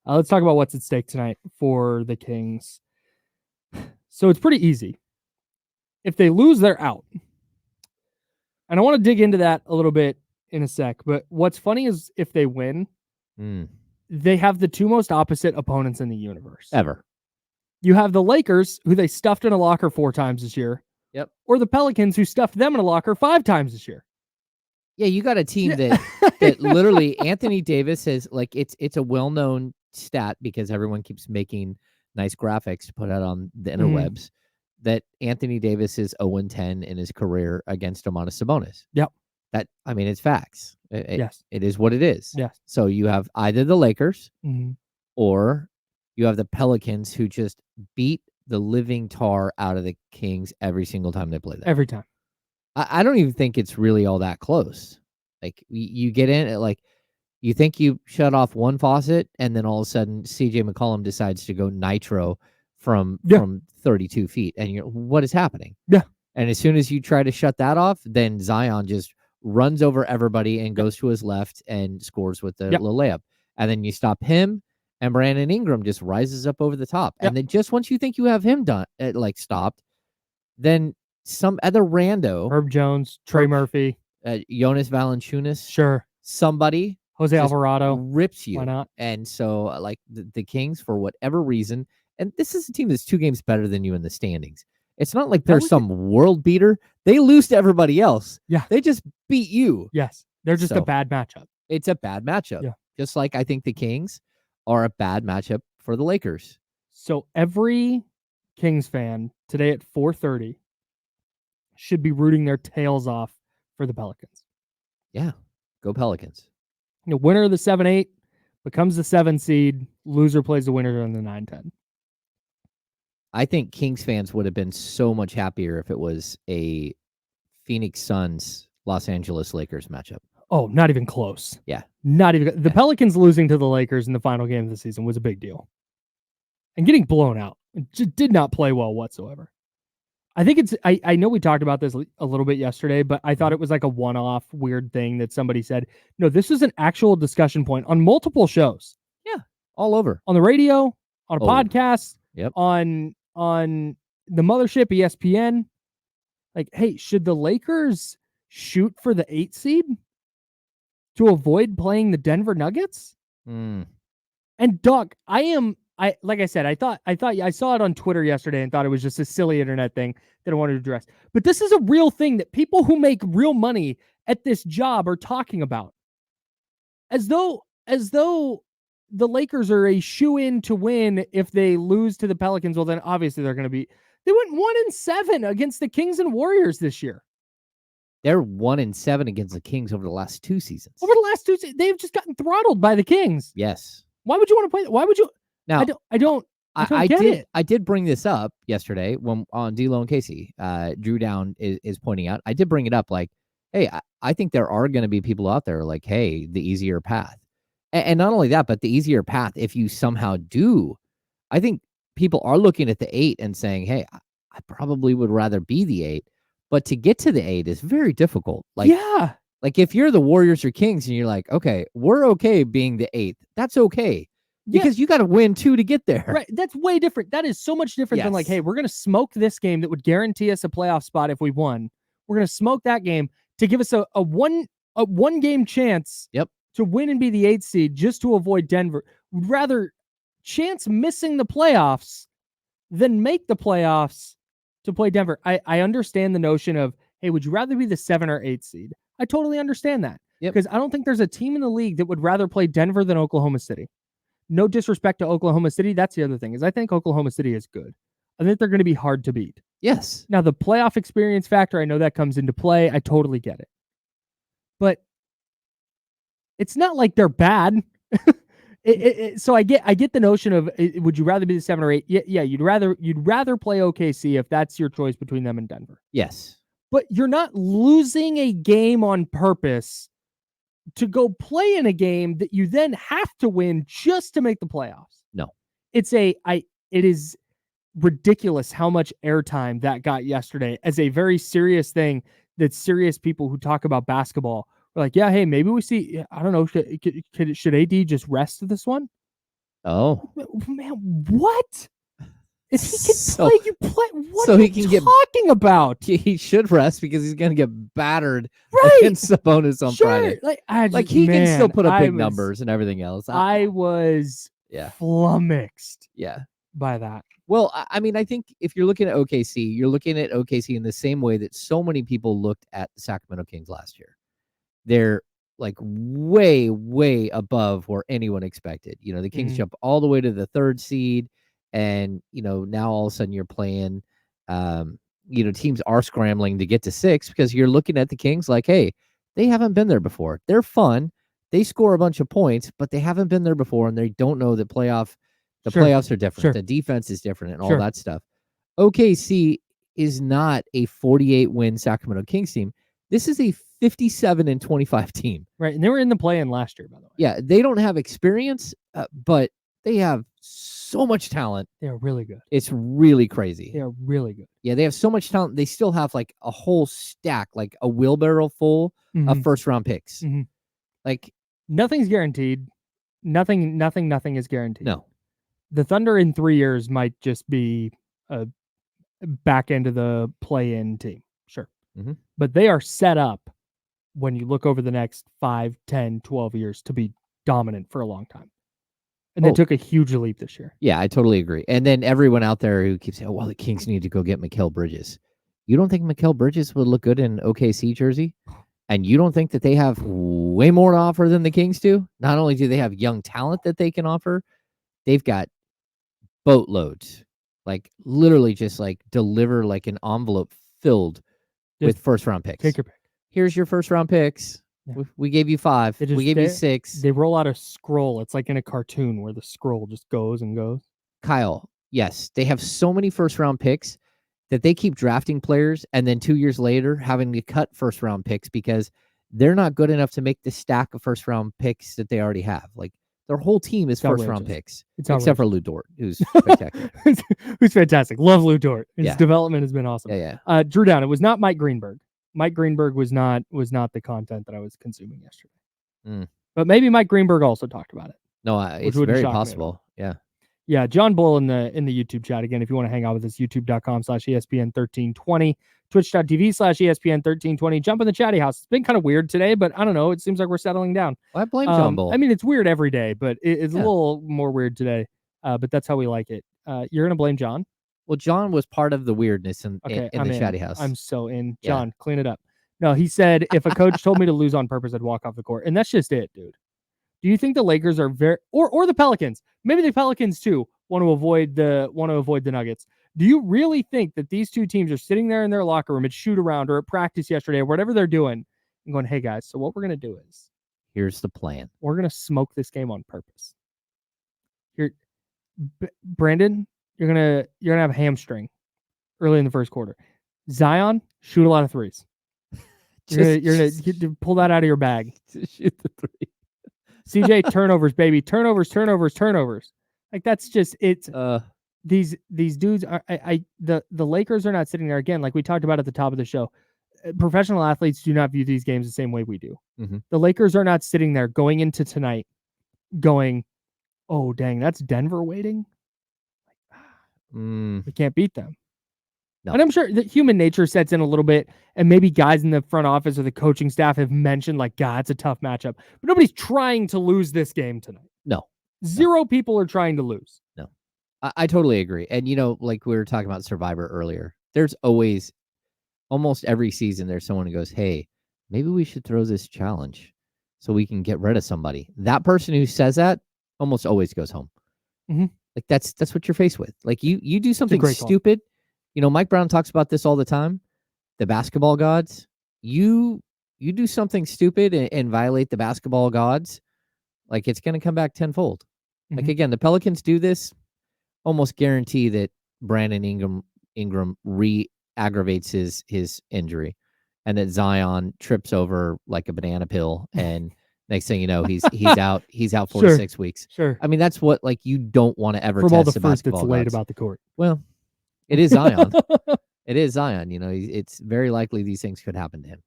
Let's talk about what's at stake tonight for the Kings. So it's pretty easy. If they lose, they're out. And I want to dig into that a little bit in a sec. But what's funny is if they win, they have the two most opposite opponents in the universe. Ever. You have the Lakers, who they stuffed in a locker 4 times this year. Yep. Or the Pelicans, who stuffed them in a locker 5 times this year. Yeah, you got a team that literally Anthony Davis is like it's a well-known stat because everyone keeps making nice graphics to put out on the interwebs that Anthony Davis is 0-10 in his career against Domantas Sabonis. Yep. It's facts. Yes. It is what it is. Yes. So you have either the Lakers or you have the Pelicans who just beat the living tar out of the Kings every single time they play them. Every time. I don't even think it's really all that close. Like you get in, like you think you shut off one faucet, and then all of a sudden CJ McCollum decides to go nitro from 32 feet, and what is happening? Yeah. And as soon as you try to shut that off, then Zion just runs over everybody and goes to his left and scores with the little layup, and then you stop him, and Brandon Ingram just rises up over the top, and then just once you think you have him done, stopped, then some other rando, Herb Jones, Trey Murphy, Jonas Valanciunas, sure, somebody, Jose Alvarado rips you. Why not? And so, like the Kings, for whatever reason, and this is a team that's 2 games better than you in the standings. It's not like they're some world beater. They lose to everybody else. Yeah, they just beat you. Yes, they're just a bad matchup. It's a bad matchup. Yeah, just like I think the Kings are a bad matchup for the Lakers. So every Kings fan today at 4:30 should be rooting their tails off for the Pelicans. Yeah, go Pelicans. Winner of the 7-8 becomes the 7 seed. Loser plays the winner in the 9-10. I think Kings fans would have been so much happier if it was a Phoenix Suns Los Angeles Lakers matchup. Oh, not even close. Yeah. Not even. The Pelicans losing to the Lakers in the final game of the season was a big deal. And getting blown out. It just did not play well whatsoever. I think it's, I know we talked about this a little bit yesterday, but I thought it was like a one-off weird thing that somebody said. No, this is an actual discussion point on multiple shows. Yeah, all over. On the radio, on a podcast, yep, on the mothership, ESPN. Like, hey, should the Lakers shoot for the 8 seed to avoid playing the Denver Nuggets? And Doc, like I said, I thought I saw it on Twitter yesterday and thought it was just a silly internet thing that I wanted to address. But this is a real thing that people who make real money at this job are talking about. As though the Lakers are a shoe-in to win if they lose to the Pelicans. Well, then obviously they're going to be. They went 1-7 against the Kings and Warriors this year. They're 1-7 against the Kings over the last 2 seasons. Over the last 2 seasons, they've just gotten throttled by the Kings. Yes. Why would you want to play? Why would you? Now, I don't get it. I did bring this up yesterday when on D'Lo and Casey. Drew Down is pointing out. I did bring it up like, hey, I think there are going to be people out there like, hey, the easier path. And not only that, but the easier path, if you somehow do, I think people are looking at the 8 and saying, hey, I probably would rather be the 8. But to get to the 8 is very difficult. Like, yeah. Like if you're the Warriors or Kings and you're like, okay, we're okay being the 8th. That's okay. Because you got to win 2 to get there. Right. That's way different. That is so much different than like, hey, we're going to smoke this game that would guarantee us a playoff spot if we won. We're going to smoke that game to give us a one game chance to win and be the 8th seed just to avoid Denver. We'd rather chance missing the playoffs than make the playoffs to play Denver. I understand the notion of, hey, would you rather be the 7 or 8 seed? I totally understand that. Because I don't think there's a team in the league that would rather play Denver than Oklahoma City. No disrespect to Oklahoma City. That's the other thing, is I think Oklahoma City is good. I think they're going to be hard to beat. Yes. Now, the playoff experience factor, I know that comes into play. I totally get it. But it's not like they're bad. So I get the notion of, would you rather be the 7 or 8? Yeah, you'd rather play OKC if that's your choice between them and Denver. Yes. But you're not losing a game on purpose to go play in a game that you then have to win just to make the playoffs. No. It is ridiculous how much airtime that got yesterday as a very serious thing that serious people who talk about basketball are like, yeah, hey, maybe we see, I don't know, should AD just rest this one? Oh, man, what? If he can So- play, you play. What so are he you can get- talking about? he should rest because he's going to get battered Right. against Sabonis on Sure. Friday. Like, He can still man, put up I big was- numbers and everything else. I was Yeah. flummoxed Yeah. by that. Well, I mean, I think if you're looking at OKC, you're looking at OKC in the same way that so many people looked at the Sacramento Kings last year. They're like way, way above where anyone expected. You know, the Kings jump all the way to the 3rd seed, and you know, now all of a sudden you're playing. You know, teams are scrambling to get to 6 because you're looking at the Kings like, hey, they haven't been there before. They're fun. They score a bunch of points, but they haven't been there before, and they don't know that the Sure. playoffs are different. Sure. The defense is different and all Sure. that stuff. OKC is not a 48-win Sacramento Kings team. This is a 57-25 team. Right. And they were in the play-in last year, by the way. Yeah, they don't have experience, but they have so much talent. They are really good. It's really crazy. They are really good. Yeah, they have so much talent. They still have like a whole stack, like a wheelbarrow full of first-round picks. Mhm. Like, nothing's guaranteed. Nothing is guaranteed. no. The Thunder in 3 years might just be a back end of the play-in team. Sure. Mhm. But they are set up when you look over the next 5, 10, 12 years to be dominant for a long time. And they took a huge leap this year. Yeah, I totally agree. And then everyone out there who keeps saying, oh, well, the Kings need to go get Mikal Bridges. You don't think Mikal Bridges would look good in OKC jersey? And you don't think that they have way more to offer than the Kings do? Not only do they have young talent that they can offer, they've got boatloads. Like literally just like deliver like an envelope filled with first-round picks. Take your pick. Here's your first-round picks. Yeah. We gave you 5. We gave you 6. They roll out a scroll. It's like in a cartoon where the scroll just goes and goes. Kyle, yes, they have so many first-round picks that they keep drafting players and then 2 years later having to cut first-round picks because they're not good enough to make the stack of first-round picks that they already have. Like their whole team is first-round picks, except for Lou Dort, who's spectacular. Who's fantastic. Love Lou Dort. His Yeah. development has been awesome. Yeah. Drew down. It was not Mike Greenberg. Mike Greenberg was not the content that I was consuming yesterday. But maybe Mike Greenberg also talked about it. No, it's very possible. Yeah. Yeah, John Bull in the YouTube chat again. If you want to hang out with us, youtube.com/ESPN1320, twitch.tv/ESPN1320. Jump in the chatty house. It's been kind of weird today, but I don't know. It seems like we're settling down. Well, I blame John Bull. I mean, it's weird every day, but it's a little more weird today. But that's how we like it. You're gonna blame John? Well, John was part of the weirdness in Okay, the chatty house. I'm so in. Yeah. John, clean it up. No, he said if a coach told me to lose on purpose, I'd walk off the court, and that's just it, dude. Do you think the Lakers are or the Pelicans? Maybe the Pelicans too want to avoid the Nuggets. Do you really think that these two teams are sitting there in their locker room at shoot around or at practice yesterday or whatever they're doing and going, "Hey guys, so what we're gonna do is here's the plan. We're gonna smoke this game on purpose." Brandon, you're gonna have a hamstring early in the first quarter. Zion, shoot a lot of threes. You're gonna pull that out of your bag. Shoot the 3. CJ, turnovers, baby, turnovers. Like that's just it's. These dudes are. The Lakers are not sitting there again, like we talked about at the top of the show. Professional athletes do not view these games the same way we do. Mm-hmm. The Lakers are not sitting there going into tonight, going, "Oh dang, that's Denver waiting. We can't beat them." No. And I'm sure that human nature sets in a little bit, and maybe guys in the front office or the coaching staff have mentioned, like, God, it's a tough matchup. But nobody's trying to lose this game tonight. No. Zero people are trying to lose. No. I totally agree. And, you know, like we were talking about Survivor earlier, there's always, almost every season, there's someone who goes, hey, maybe we should throw this challenge so we can get rid of somebody. That person who says that almost always goes home. Mm-hmm. Like, that's what you're faced with. Like, you do something stupid. You know, Mike Brown talks about this all the time. The basketball gods. You do something stupid and violate the basketball gods, like it's going to come back tenfold. Mm-hmm. Like again, the Pelicans do this, almost guarantee that Brandon Ingram re-aggravates his injury, and that Zion trips over like a banana peel, and next thing you know, he's out 4 to 6 weeks. Sure. I mean, that's what like you don't want to ever from test all the the fruit basketball that's laid gods. about the court. Well, it is Zion. It is Zion. You know, it's very likely these things could happen to him.